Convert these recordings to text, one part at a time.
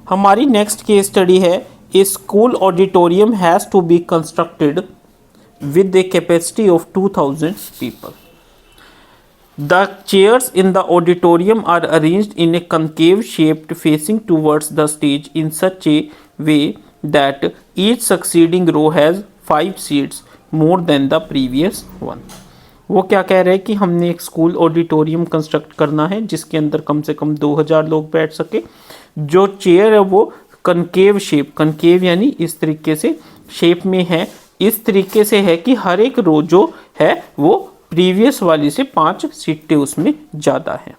हमारी next case study है, a school auditorium has to be constructed with a capacity of 2000 people. The chairs in the auditorium are arranged in a concave shape facing towards the stage in such a way that each succeeding row has 5 seats more than the previous one. वो क्या कह रहे हैं कि हमने एक school auditorium construct करना है जिसके अंदर कम से कम 2000 लोग बैठ सके। जो चेयर है वो कनकेव शेप, कनकेव यानी इस तरीके से शेप में है, इस तरीके से है कि हर एक रो जो है वो प्रीवियस वाली से 5 सीटें उसमें ज़्यादा है।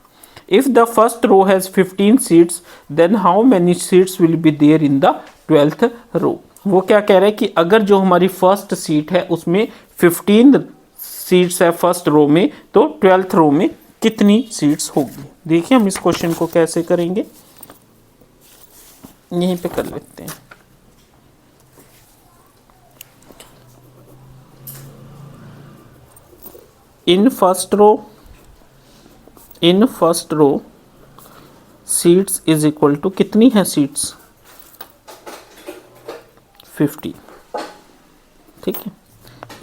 If the first row has 15 seats then how many seats will be there in the 12th row. वो क्या कह रहे हैं कि अगर जो हमारी फर्स्ट सीट है उसमें 15 सीट्स है फर्स्ट रो में, तो 12th रो में कितनी सीट्स होगी। देखिए हम इस क्वेश्चन को कैसे करेंगे, यहीं पे कर लेते हैं। In first row seats is equal to कितनी है सीट्स 50, ठीक है।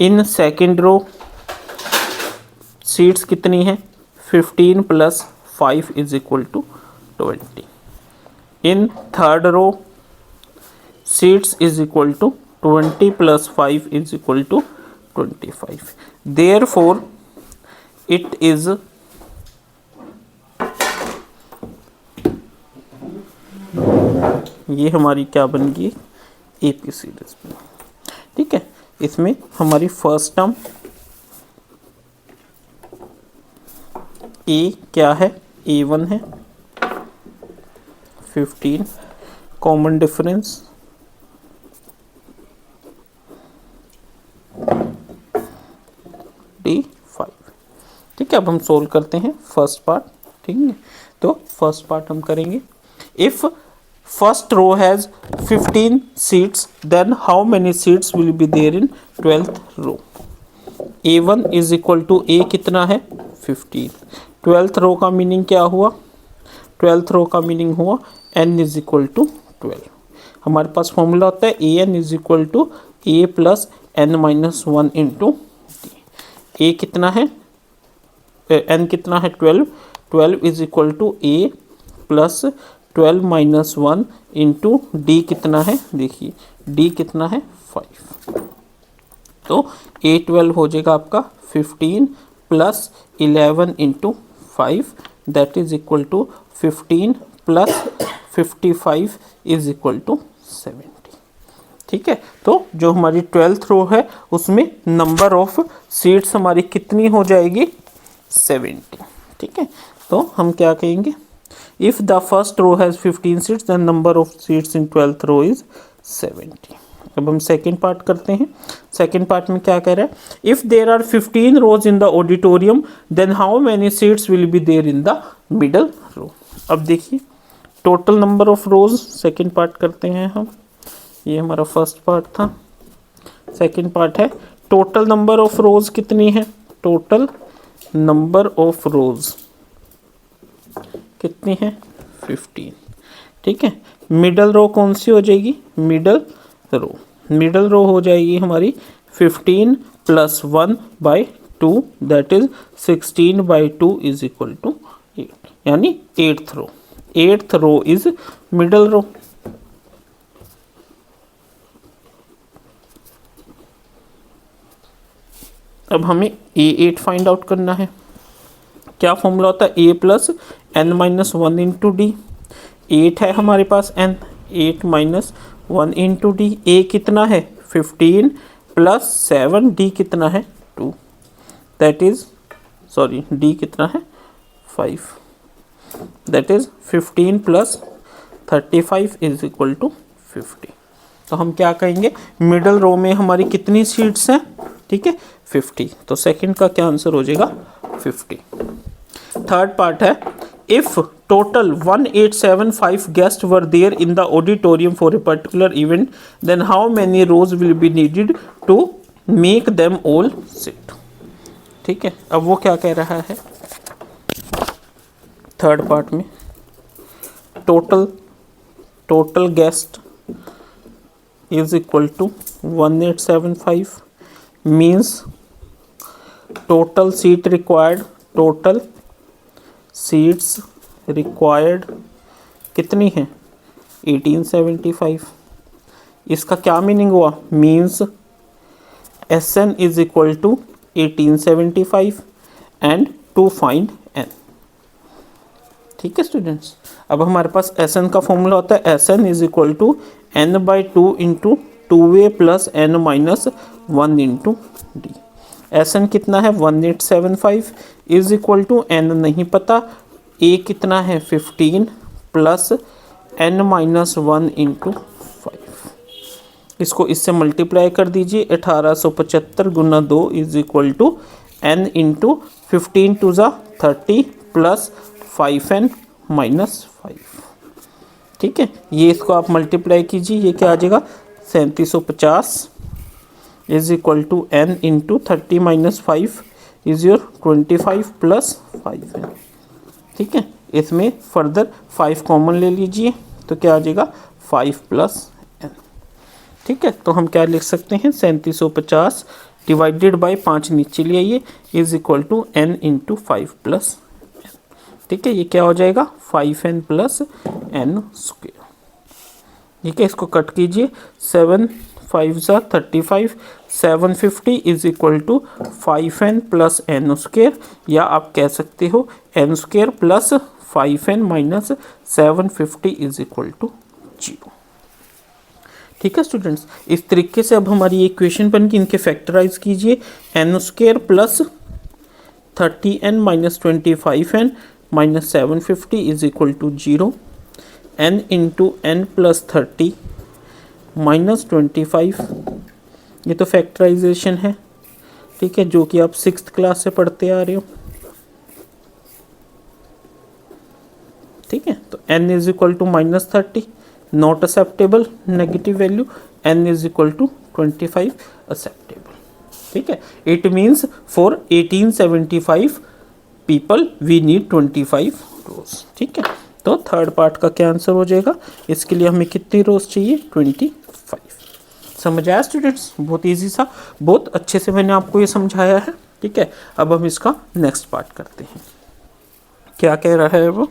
इन सेकेंड रो सीट्स कितनी है 15 + 5 is equal to 20। In third row seats is equal to 20 + 5 is equal to 25। Therefore it is ये हमारी क्या बन गई एपी सीरीज में, ठीक है। इसमें हमारी फर्स्ट टर्म ए क्या है A1 है 15, कॉमन डिफरेंस D5, ठीक है। अब हम सोल्व करते हैं फर्स्ट पार्ट, ठीक है। तो फर्स्ट पार्ट हम करेंगे, if first row has 15 seats then how many seats will be there in 12th row. A1 is equal to a कितना है 15। 12th रो का मीनिंग क्या हुआ, 12th रो का मीनिंग हुआ n इज इक्वल टू 12। हमारे पास फॉर्मूला होता है an is equal to a + n-1 into D. a कितना है n कितना है 12, 12 is equal to a + 12 - 1 into D कितना है, देखिए d कितना है 5। तो A12 हो जाएगा आपका 15 + 11 into 5 that is equal to 15 + 55 is equal to 70, ठीक है। तो जो हमारी 12th रो है उसमें नंबर ऑफ सीट्स हमारी कितनी हो जाएगी 70, ठीक है। तो हम क्या कहेंगे, if the first row has 15 seats then number of seats in 12th row is 70। अब हम सेकेंड पार्ट करते हैं। सेकेंड पार्ट में क्या कह रहा है, if there are 15 rows in the auditorium then how many seats will be there in the middle row. अब देखिए total number of rows, second part करते हैं हम, ये हमारा फर्स्ट पार्ट था, सेकेंड पार्ट है टोटल नंबर ऑफ रोज कितनी है, टोटल नंबर ऑफ रोज कितनी है 15, ठीक है। मिडल रो कौन सी हो जाएगी, मिडल रो हो जाएगी हमारी 15 + 1/2 that is 16/2 is equal to 8, यानी 8th row. 8th row is middle row. अब हमें A8 फाइंड आउट करना है। क्या फॉर्मूला होता है a + n-1 इंटू डी। 8 है हमारे पास n, 8 - 1 इंटू डी। a कितना है 15 + 7, d कितना है 2 दैट इज सॉरी d कितना है 5 that is 15 + 35 is equal to 50। तो हम क्या कहेंगे, मिडल रो में हमारी कितनी सीट्स हैं, ठीक है 50। तो सेकंड का क्या आंसर हो जाएगा 50। थर्ड पार्ट है, if total 1875 guest were there in the auditorium for a particular event then how many rows will be needed to make them all sit, ठीक है। अब वो क्या कह रहा है थर्ड पार्ट में, total guest is equal to 1875 means total seat required, total seats required कितनी है 1875। इसका क्या मीनिंग हुआ, means Sn is equal to 1875 and to find n। ठीक है स्टूडेंट्स, अब हमारे पास Sn का फॉर्मूला होता है Sn is equal to n by 2 into 2a plus n minus 1 into D. Sn कितना है 1875 इज इक्वल टू n नहीं पता, a कितना है 15 प्लस n माइनस 1 इंटू 5। इसको इससे मल्टीप्लाई कर दीजिए, 1875 गुना 2 is equal to n into 15 two ज़ा 30 प्लस 5n माइनस 5। ठीक है, ये इसको आप मल्टीप्लाई कीजिए, ये क्या आ जाएगा 3750 is equal to n into 30 minus 5 is your 25 plus 5n। ठीक है, इसमें फर्दर 5 कॉमन ले लीजिए तो क्या आ जाएगा 5 प्लस n। ठीक है, तो हम क्या लिख सकते हैं 3750 डिवाइडेड बाय 5 नीचे ले आइए is equal to n into 5 plus n। ठीक है, ये क्या हो जाएगा 5n प्लस n स्क्वायर। ठीक है, इसको कट कीजिए, 7 5 ज़ा 35, 750 is equal to 5n plus n square, या आप कह सकते हो n square plus 5n minus 750 is equal to 0। ठीक है स्टूडेंट्स, इस तरीके से अब हमारी इक्वेशन बन गई, इनके फैक्टराइज कीजिए, n square plus 30n minus 25n minus 750 is equal to 0, n into n plus 30 minus 25, ये तो फैक्टराइजेशन है। ठीक है, जो कि आप 6th क्लास से पढ़ते आ रहे हो। ठीक है, तो n is equal to minus 30 not acceptable, negative value, n is equal to 25 acceptable. ठीक है, it means for 1875 people we need 25 rows. ठीक है, तो थर्ड पार्ट का क्या आंसर हो जाएगा, इसके लिए हमें कितनी रोज चाहिए 25। समझ आया स्टूडेंट्स, बहुत इजी सा, बहुत अच्छे से मैंने आपको ये समझाया है। ठीक है, अब हम इसका नेक्स्ट पार्ट करते हैं। क्या कह रहा है वो,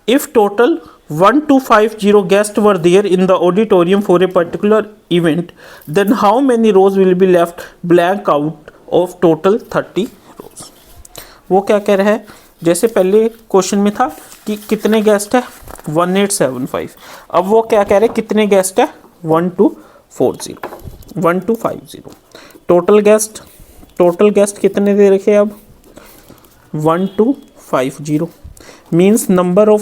if total 1250 guests were there in the auditorium for a particular event, then how many rows will be left blank out of total 30 rows। वो क्या कह रहा है, जैसे पहले क्वेश्चन में था कि कितने गेस्ट है 1875, अब वो क्या कह रहे हैं कितने गेस्ट है 1250। टोटल गेस्ट कितने दे रखे अब 1250 मीन्स नंबर ऑफ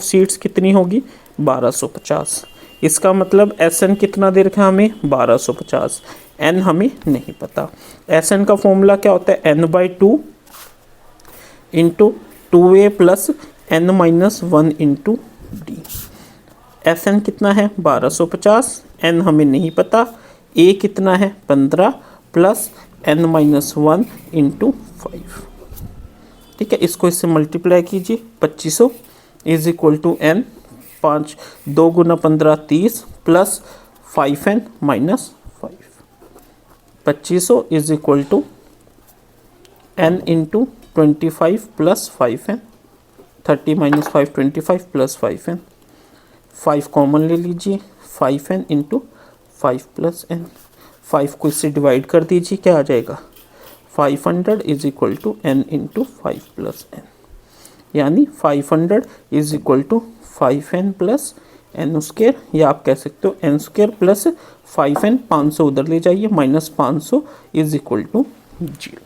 सीट्स कितनी होगी 1250। इसका मतलब Sn कितना दे रखा है हमें 1250, n हमें नहीं पता। Sn का फॉर्मूला क्या होता है n by 2 into 2a plus n minus 1 into D. Sn कितना है 1250, n हमें नहीं पता, a कितना है 15 प्लस n माइनस 1 इंटू 5। ठीक है, इसको इससे मल्टीप्लाई कीजिए, 2500 इज इक्वल टू n, 5 2 गुना 15 30 plus 5n minus 5। 2500 is equal to n into 25 plus 5n, 30 minus 5 25 plus 5n, 5 common ले लीजिए, 5n इंटू 5 प्लस n, 5 को इससे डिवाइड कर दीजिए, क्या आ जाएगा 500 is equal to n into 5 plus n, यानी 500 is equal to 5n plus n square, या आप कह सकते हो n स्क्वायर प्लस 5n, 500 उधर ले जाइए, माइनस 500 इज इक्वल टू 0।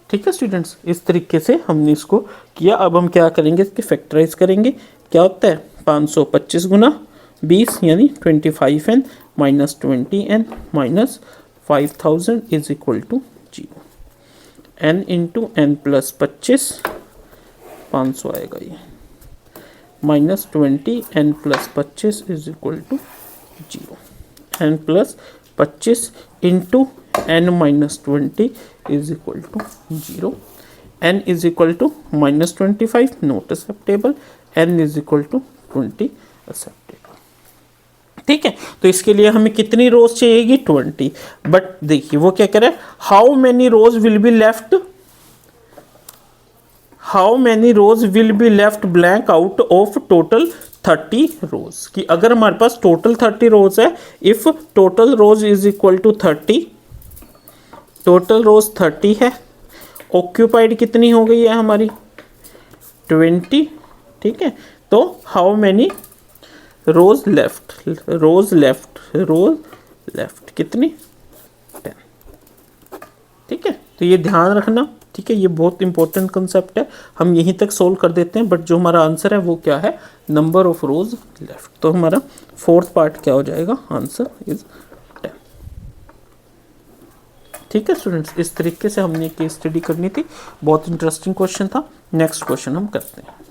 ठीक है स्टूडेंट्स, इस तरीके से हमने इसको किया। अब हम क्या करेंगे, इसके फैक्टराइज करेंगे। क्या होता है 525 गुना 20 यानी 25n minus 20n minus 5000 is equal to 0, n into n plus 25 500 आएगा ये, minus 20 n plus 25 is equal to 0, n plus 25 into n minus 20 is equal to 0, n is equal to -25 not acceptable, n is equal to 20 acceptable. ठीक है, तो इसके लिए हमें कितनी रोज चाहिएगी 20। But देखिए वो क्या कह रहा है, how many rows will be left, how many rows will be left blank out of total 30 rows, कि अगर हमारे पास टोटल 30 रोज है, if total rows is equal to 30, total rows 30 है, ऑक्यूपाइड कितनी हो गई है हमारी 20। ठीक है, तो how many rows left, rows left, rows left कितनी 10। ठीक है, तो ये ध्यान रखना। ठीक है, ये बहुत इंपॉर्टेंट कंसेप्ट है, हम यहीं तक सोल्व कर देते हैं, बट जो हमारा आंसर है वो क्या है, नंबर ऑफ रोज लेफ्ट। तो हमारा फोर्थ पार्ट क्या हो जाएगा, आंसर इज 10। ठीक है स्टूडेंट्स, इस तरीके से हमने केस स्टडी करनी थी, बहुत इंटरेस्टिंग क्वेश्चन था। नेक्स्ट क्वेश्चन हम करते हैं।